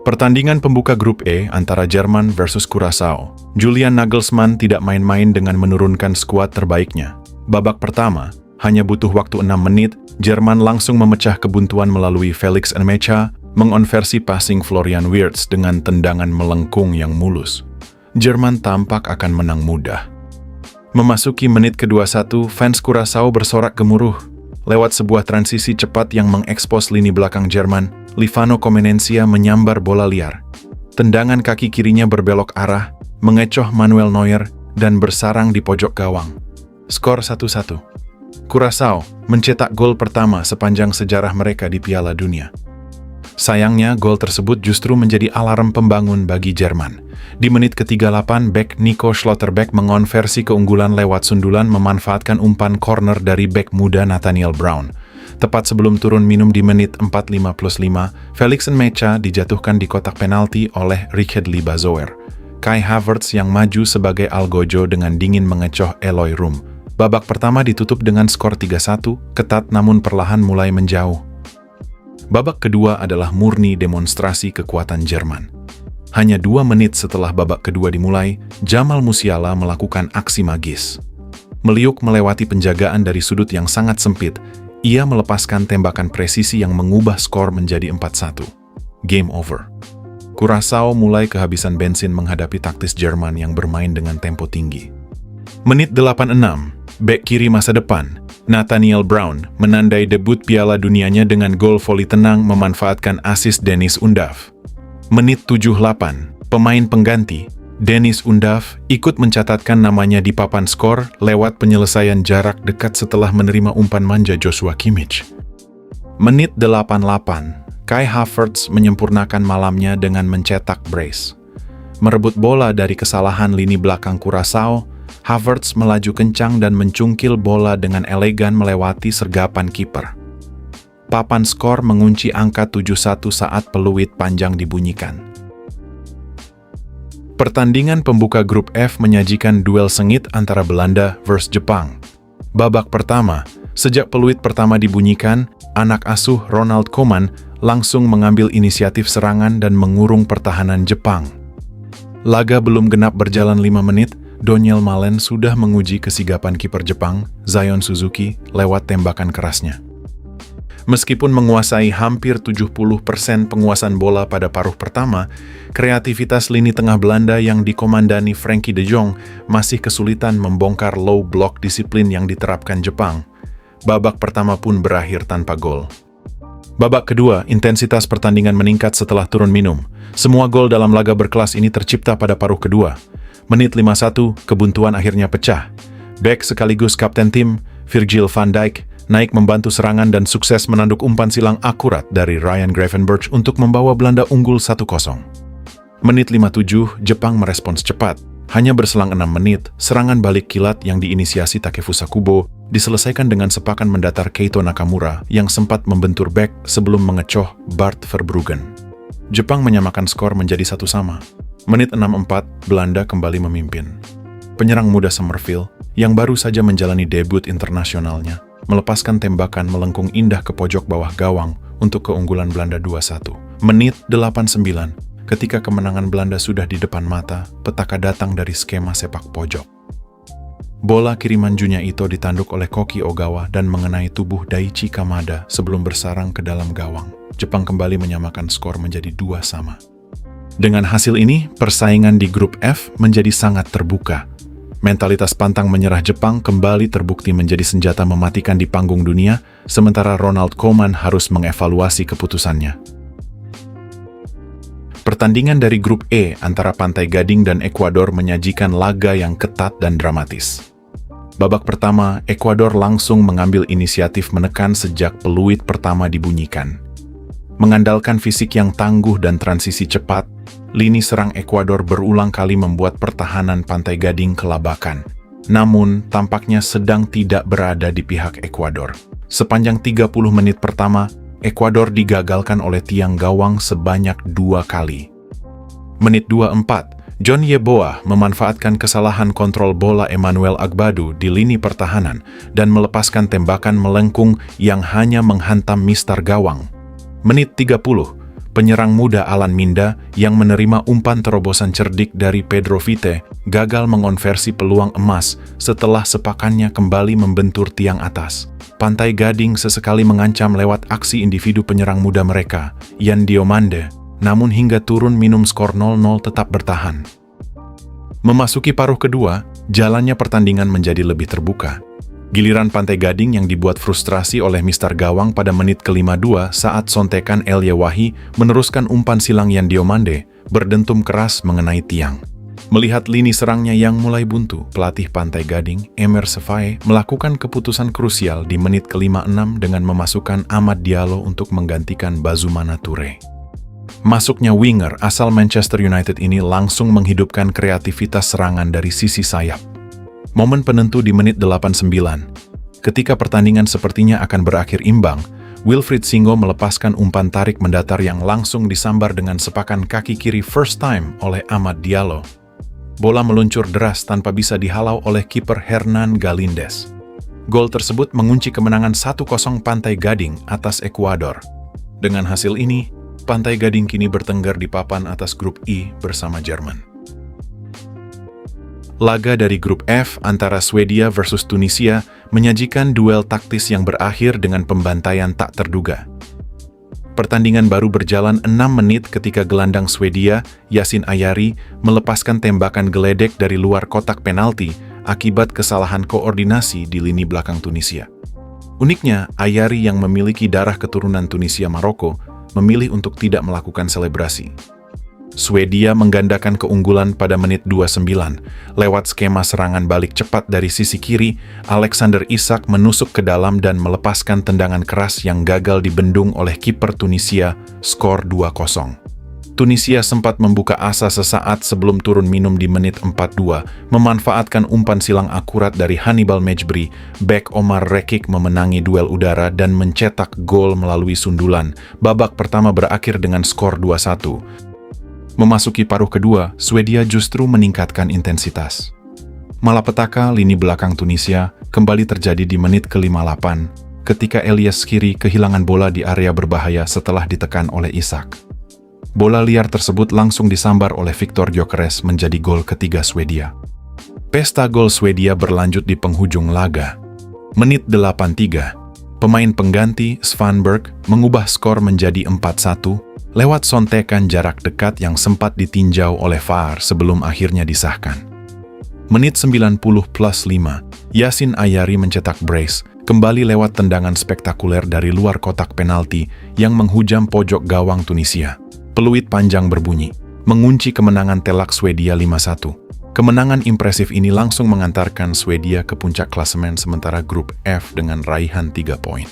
Pertandingan pembuka grup E antara Jerman versus Curaçao. Julian Nagelsmann tidak main-main dengan menurunkan skuad terbaiknya. Babak pertama, hanya butuh waktu 6 menit, Jerman langsung memecah kebuntuan melalui Felix Nmecha, mengonversi passing Florian Wirtz dengan tendangan melengkung yang mulus. Jerman tampak akan menang mudah. Memasuki menit ke-21, fans Curaçao bersorak gemuruh. Lewat sebuah transisi cepat yang mengekspos lini belakang Jerman, Livano Comenencia menyambar bola liar. Tendangan kaki kirinya berbelok arah, mengecoh Manuel Neuer, dan bersarang di pojok gawang. Skor 1-1. Curaçao mencetak gol pertama sepanjang sejarah mereka di Piala Dunia. Sayangnya, gol tersebut justru menjadi alarm pembangun bagi Jerman. Di menit ke-38, bek Nico Schlotterbeck mengonversi keunggulan lewat sundulan memanfaatkan umpan corner dari bek muda Nathaniel Brown. Tepat sebelum turun minum di menit 45+5, Felix Nmecha dijatuhkan di kotak penalti oleh Richard Libazoer. Kai Havertz yang maju sebagai algojo dengan dingin mengecoh Eloy Room. Babak pertama ditutup dengan skor 3-1, ketat namun perlahan mulai menjauh. Babak kedua adalah murni demonstrasi kekuatan Jerman. Hanya 2 menit setelah babak kedua dimulai, Jamal Musiala melakukan aksi magis. Meliuk melewati penjagaan dari sudut yang sangat sempit, ia melepaskan tembakan presisi yang mengubah skor menjadi 4-1. Game over. Curaçao mulai kehabisan bensin menghadapi taktis Jerman yang bermain dengan tempo tinggi. Menit 86, bek kiri masa depan, Nathaniel Brown menandai debut Piala Dunianya dengan gol voli tenang memanfaatkan asis Deniz Undav. Menit 78, pemain pengganti, Deniz Undav ikut mencatatkan namanya di papan skor lewat penyelesaian jarak dekat setelah menerima umpan manja Joshua Kimmich. Menit 88, Kai Havertz menyempurnakan malamnya dengan mencetak brace. Merebut bola dari kesalahan lini belakang Curaçao, Havertz melaju kencang dan mencungkil bola dengan elegan melewati sergapan kiper. Papan skor mengunci angka 7-1 saat peluit panjang dibunyikan. Pertandingan pembuka grup F menyajikan duel sengit antara Belanda versus Jepang. Babak pertama, sejak peluit pertama dibunyikan, anak asuh Ronald Koeman langsung mengambil inisiatif serangan dan mengurung pertahanan Jepang. Laga belum genap berjalan 5 menit, Doniel Malen sudah menguji kesigapan kiper Jepang, Zion Suzuki, lewat tembakan kerasnya. Meskipun menguasai hampir 70% penguasaan bola pada paruh pertama, kreativitas lini tengah Belanda yang dikomandani Frenkie de Jong masih kesulitan membongkar low block disiplin yang diterapkan Jepang. Babak pertama pun berakhir tanpa gol. Babak kedua, intensitas pertandingan meningkat setelah turun minum. Semua gol dalam laga berkelas ini tercipta pada paruh kedua. Menit 51, kebuntuan akhirnya pecah. Bek sekaligus kapten tim, Virgil van Dijk, naik membantu serangan dan sukses menanduk umpan silang akurat dari Ryan Gravenberch untuk membawa Belanda unggul 1-0. Menit 57, Jepang merespons cepat. Hanya berselang 6 menit, serangan balik kilat yang diinisiasi Takefusa Kubo diselesaikan dengan sepakan mendatar Keito Nakamura yang sempat membentur bek sebelum mengecoh Bart Verbruggen. Jepang menyamakan skor menjadi 1-1. Menit 64, Belanda kembali memimpin. Penyerang muda Summerville, yang baru saja menjalani debut internasionalnya, melepaskan tembakan melengkung indah ke pojok bawah gawang untuk keunggulan Belanda 2-1. Menit 89, ketika kemenangan Belanda sudah di depan mata, petaka datang dari skema sepak pojok. Bola kiriman Junya Ito ditanduk oleh Koki Ogawa dan mengenai tubuh Daichi Kamada sebelum bersarang ke dalam gawang. Jepang kembali menyamakan skor menjadi 2-2. Dengan hasil ini, persaingan di grup F menjadi sangat terbuka. Mentalitas pantang menyerah Jepang kembali terbukti menjadi senjata mematikan di panggung dunia, sementara Ronald Koeman harus mengevaluasi keputusannya. Pertandingan dari grup E antara Pantai Gading dan Ekuador menyajikan laga yang ketat dan dramatis. Babak pertama, Ekuador langsung mengambil inisiatif menekan sejak peluit pertama dibunyikan. Mengandalkan fisik yang tangguh dan transisi cepat, lini serang Ekuador berulang kali membuat pertahanan Pantai Gading kelabakan. Namun, tampaknya sedang tidak berada di pihak Ekuador. Sepanjang 30 menit pertama, Ekuador digagalkan oleh tiang gawang sebanyak 2 kali. Menit 24, John Yeboah memanfaatkan kesalahan kontrol bola Emmanuel Agbadu di lini pertahanan dan melepaskan tembakan melengkung yang hanya menghantam mistar gawang. Menit 30, penyerang muda Alan Minda yang menerima umpan terobosan cerdik dari Pedro Vite gagal mengonversi peluang emas setelah sepakannya kembali membentur tiang atas. Pantai Gading sesekali mengancam lewat aksi individu penyerang muda mereka, Yan Diomande, namun hingga turun minum skor 0-0 tetap bertahan. Memasuki paruh kedua, jalannya pertandingan menjadi lebih terbuka. Giliran Pantai Gading yang dibuat frustrasi oleh Mister Gawang pada menit ke-52 saat sontekan El Yewahi meneruskan umpan silang Yan Diomande berdentum keras mengenai tiang. Melihat lini serangnya yang mulai buntu, pelatih Pantai Gading, Emer Sefae, melakukan keputusan krusial di menit ke-56 dengan memasukkan Amad Diallo untuk menggantikan Bazumana Toure. Masuknya winger asal Manchester United ini langsung menghidupkan kreativitas serangan dari sisi sayap. Momen penentu di menit 89. Ketika pertandingan sepertinya akan berakhir imbang, Wilfried Singo melepaskan umpan tarik mendatar yang langsung disambar dengan sepakan kaki kiri first time oleh Amad Diallo. Bola meluncur deras tanpa bisa dihalau oleh kiper Hernan Galíndez. Gol tersebut mengunci kemenangan 1-0 Pantai Gading atas Ekuador. Dengan hasil ini, Pantai Gading kini bertengger di papan atas grup I bersama Jerman. Laga dari grup F antara Swedia versus Tunisia menyajikan duel taktis yang berakhir dengan pembantaian tak terduga. Pertandingan baru berjalan 6 menit ketika gelandang Swedia, Yasin Ayari, melepaskan tembakan geledek dari luar kotak penalti akibat kesalahan koordinasi di lini belakang Tunisia. Uniknya, Ayari yang memiliki darah keturunan Tunisia Maroko memilih untuk tidak melakukan selebrasi. Swedia menggandakan keunggulan pada menit 29. Lewat skema serangan balik cepat dari sisi kiri, Alexander Isak menusuk ke dalam dan melepaskan tendangan keras yang gagal dibendung oleh kiper Tunisia, skor 2-0. Tunisia sempat membuka asa sesaat sebelum turun minum di menit 42, memanfaatkan umpan silang akurat dari Hannibal Mejbri, bek Omar Rekik memenangi duel udara dan mencetak gol melalui sundulan. Babak pertama berakhir dengan skor 2-1. Memasuki paruh kedua, Swedia justru meningkatkan intensitas. Malapetaka lini belakang Tunisia kembali terjadi di menit ke-58 ketika Elias Skiri kehilangan bola di area berbahaya setelah ditekan oleh Isak. Bola liar tersebut langsung disambar oleh Victor Gyökeres menjadi gol ketiga Swedia. Pesta gol Swedia berlanjut di penghujung laga. Menit 83, pemain pengganti Svanberg mengubah skor menjadi 4-1 lewat sontekan jarak dekat yang sempat ditinjau oleh VAR sebelum akhirnya disahkan. Menit 90+5, Yasin Ayari mencetak brace, kembali lewat tendangan spektakuler dari luar kotak penalti yang menghujam pojok gawang Tunisia. Peluit panjang berbunyi, mengunci kemenangan telak Swedia 5-1. Kemenangan impresif ini langsung mengantarkan Swedia ke puncak klasemen sementara grup F dengan raihan 3 poin.